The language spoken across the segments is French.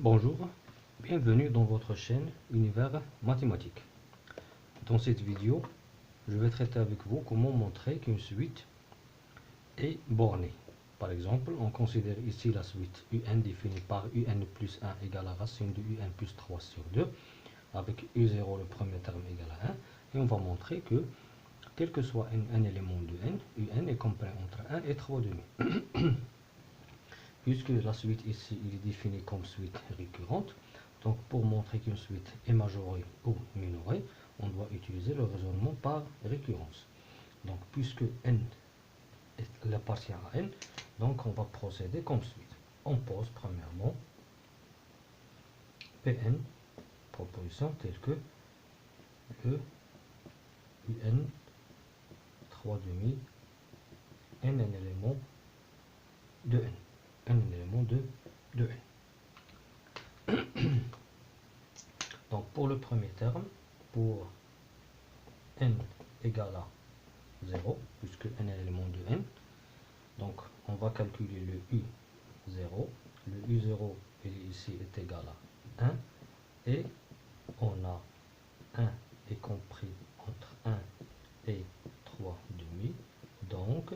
Bonjour, bienvenue dans votre chaîne Univers Mathématique. Dans cette vidéo, je vais traiter avec vous comment montrer qu'une suite est bornée. Par exemple, on considère ici la suite un définie par un plus 1 égale à racine de un plus 3 sur 2, avec u0 le premier terme égal à 1, et on va montrer que, quel que soit un élément de n, un est compris entre 1 et 3 demi. Puisque la suite ici il est définie comme suite récurrente, donc pour montrer qu'une suite est majorée ou minorée, on doit utiliser le raisonnement par récurrence. Donc puisque n appartient à n, donc on va procéder comme suite. On pose premièrement Pn, proposition telle que E, Un, 3 demi, n un élément de n. Un élément de n. Donc pour le premier terme, pour n égale à 0, puisque n est l'élément de n, donc on va calculer le u0. Le u0 ici est égal à 1, et on a 1 est compris entre 1 et 3 demi, donc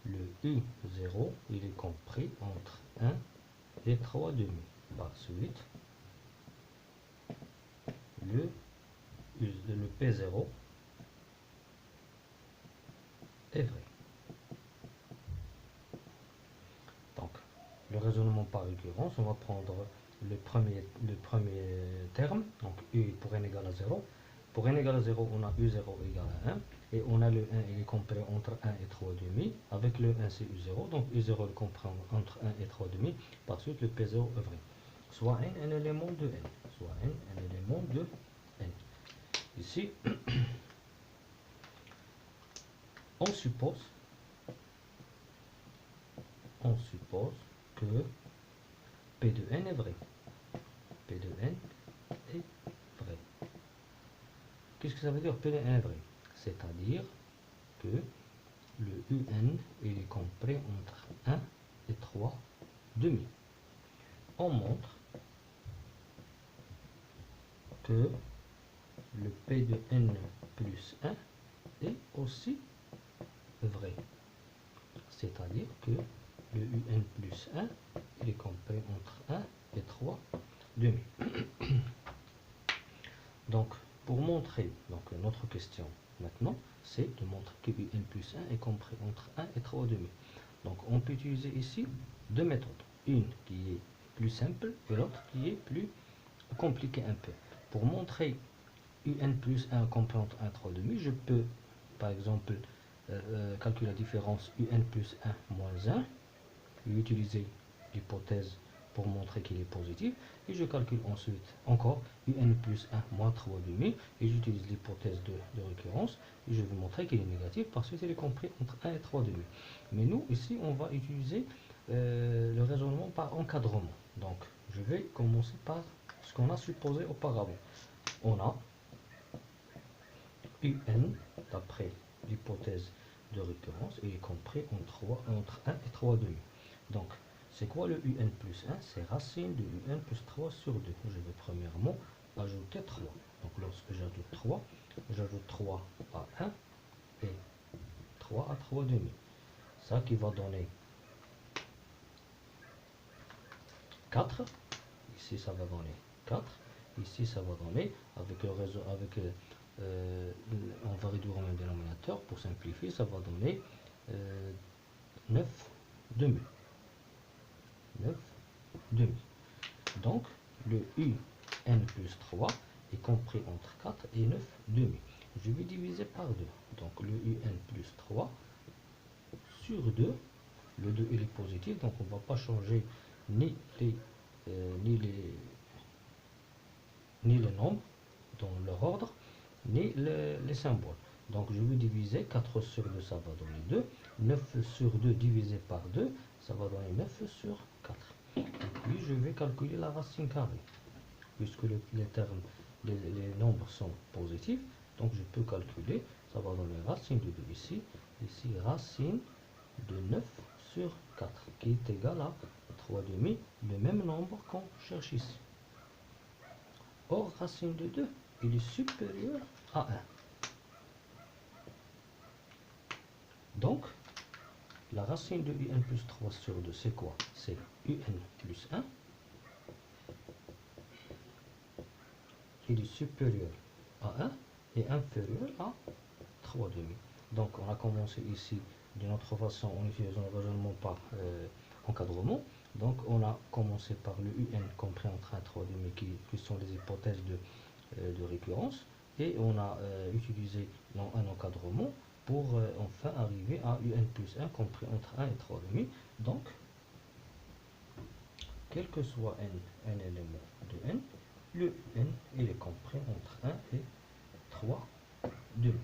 le u0 il est compris entre 1 et 3 demi. Par suite, le P0 est vrai. Donc, le raisonnement par récurrence, on va prendre le premier terme, donc U pour n égale à 0. Pour n égale à 0, on a U0 égale à 1, et on a le 1, il est compris entre 1 et 3 demi, avec le 1 c'est U0, donc U0 est compris entre 1 et 3 demi, par suite le P0 est vrai. Soit n un élément de n, soit n un élément de n. Ici, on suppose que P de n est vrai. P de n est vrai. Qu'est-ce que ça veut dire P de n est vrai? C'est-à-dire que le un il est compris entre 1 et 3 demi. On montre que le P de n plus 1 est aussi vrai. C'est-à-dire que le un plus 1 il est compris entre 1 et 3 demi. Donc, pour montrer, donc notre question maintenant, c'est de montrer que un plus 1 est compris entre 1 et 3 demi. Donc, on peut utiliser ici deux méthodes. Une qui est plus simple et l'autre qui est plus compliquée un peu. Pour montrer un plus 1 compris entre 1 et 3 demi, je peux, par exemple, calculer la différence un plus 1 moins 1, et utiliser l'hypothèse pour montrer qu'il est positif, et je calcule ensuite encore un plus 1 moins 3 demi, et j'utilise l'hypothèse de récurrence, et je vais montrer qu'il est négatif parce qu'il est compris entre 1 et 3 demi. Mais nous, ici, on va utiliser le raisonnement par encadrement. Donc, je vais commencer par ce qu'on a supposé auparavant. On a un, d'après l'hypothèse de récurrence, il est compris entre 1 et 3 demi. Donc, c'est quoi le un plus 1? C'est racine de un plus 3 sur 2. Je vais premièrement ajouter 3. Donc, lorsque j'ajoute 3 à 1 et 3 à 3 demi. Ça qui va donner 4. Ici, ça va donner 4. Ici, ça va donner, avec le réseau, on va réduire en dénominateur pour simplifier, ça va donner 9 demi. 9 demi. Donc, le un plus 3 est compris entre 4 et 9 demi. Je vais diviser par 2. Donc, le un plus 3 sur 2. Le 2 il est positif, donc on ne va pas changer ni les nombres dans leur ordre, ni les symboles. Donc, je vais diviser 4 sur 2, ça va donner 2. 9 sur 2 divisé par 2, ça va donner 9 sur 4. Et puis, je vais calculer la racine carrée. Puisque les nombres sont positifs, donc je peux calculer, ça va donner racine de 2 ici, ici racine de 9 sur 4, qui est égal à 3 demi, le même nombre qu'on cherche ici. Or, racine de 2, il est supérieur à 1. Donc, la racine de un plus 3 sur 2, c'est quoi? C'est un plus 1. Il est supérieur à 1 et inférieur à 3 demi. Donc, on a commencé ici d'une autre façon en utilisant le raisonnement par encadrement. Donc, on a commencé par le un compris entre 1 et 3 demi qui sont les hypothèses de récurrence. Et on a utilisé un encadrement pour enfin arriver à un plus 1 compris entre 1 et 3 demi. Donc, quel que soit un élément de n, le n il est compris entre 1 et 3 demi.